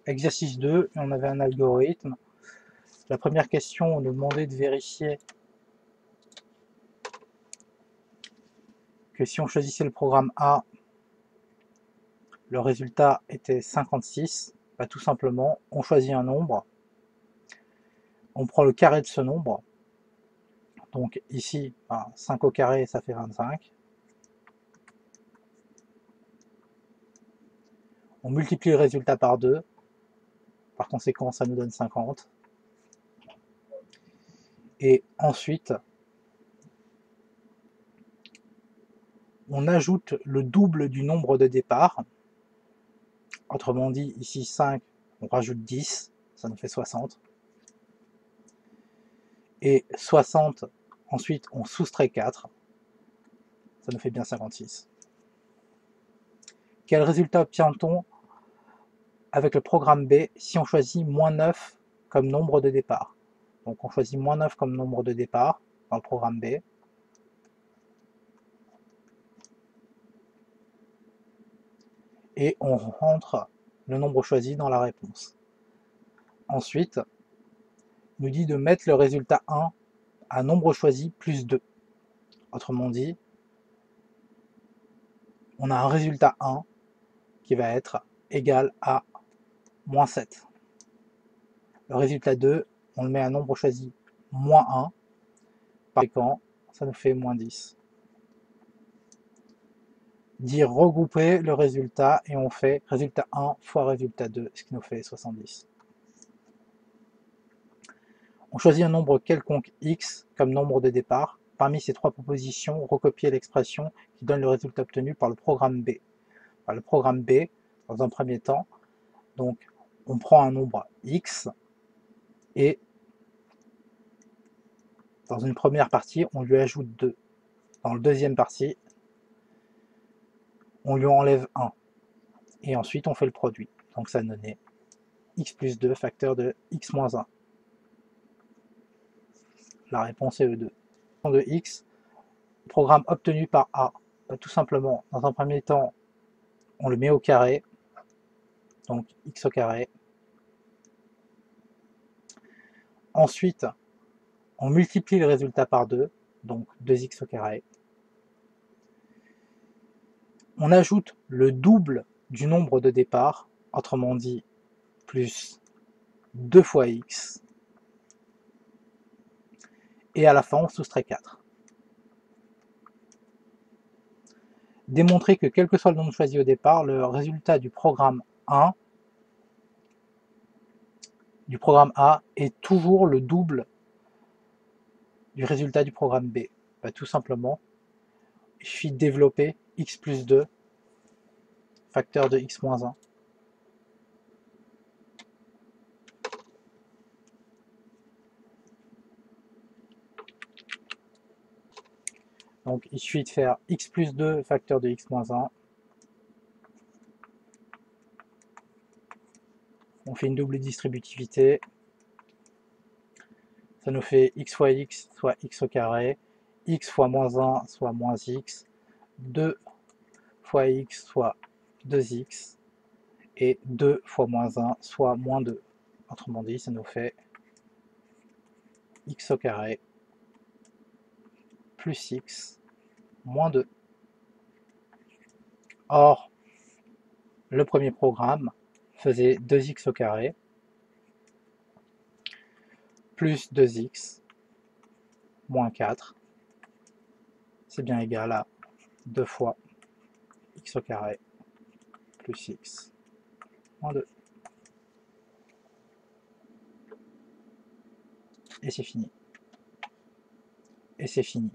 Exercice 2, et on avait un algorithme. La première question, on nous demandait de vérifier que si on choisissait le programme A, le résultat était 56. Bah, tout simplement, on choisit un nombre, on prend le carré de ce nombre, donc ici, 5 au carré, ça fait 25. On multiplie le résultat par 2, par conséquent, ça nous donne 50. Et ensuite, on ajoute le double du nombre de départ. Autrement dit, ici 5, on rajoute 10, ça nous fait 60. Et 60, ensuite on soustrait 4, ça nous fait bien 56. Quel résultat obtient-on avec le programme B si on choisit moins 9 comme nombre de départ? Donc on choisit moins 9 comme nombre de départ dans le programme B. Et on rentre le nombre choisi dans la réponse. Ensuite, il nous dit de mettre le résultat 1 à nombre choisi plus 2. Autrement dit, on a un résultat 1 qui va être égal à moins 7. Le résultat 2, on le met à nombre choisi moins 1. Par conséquent, ça nous fait moins 10. Dire regrouper le résultat et on fait résultat 1 fois résultat 2, ce qui nous fait 70. On choisit un nombre quelconque x comme nombre de départ. Parmi ces trois propositions, recopier l'expression qui donne le résultat obtenu par le programme B. Par le programme B, dans un premier temps, donc on prend un nombre x et dans une première partie, on lui ajoute 2. Dans la deuxième partie, on lui enlève 1. Et ensuite, on fait le produit. Donc ça donnait x plus 2 facteur de x moins 1. La réponse est E2. De x, programme obtenu par A. Tout simplement, dans un premier temps, on le met au carré, donc x au carré. Ensuite, on multiplie le résultat par 2, donc 2x au carré. On ajoute le double du nombre de départ, autrement dit, plus 2 fois x. Et à la fin, on soustrait 4. Démontrer que quel que soit le nombre choisi au départ, le résultat du programme 1, du programme A, est toujours le double du résultat du programme B. Tout simplement, il suffit de développer x plus 2, facteur de x moins 1. Donc il suffit de faire x plus 2 facteur de x moins 1. On fait une double distributivité. Ça nous fait x fois x, soit x au carré. X fois moins 1, soit moins x. 2 fois x, soit 2x. Et 2 fois moins 1, soit moins 2. Autrement dit, ça nous fait x au carré plus x moins 2. Or, le premier programme faisait 2x au carré plus 2x moins 4, c'est bien égal à 2 fois x au carré plus x moins 2. Et c'est fini. Et c'est fini.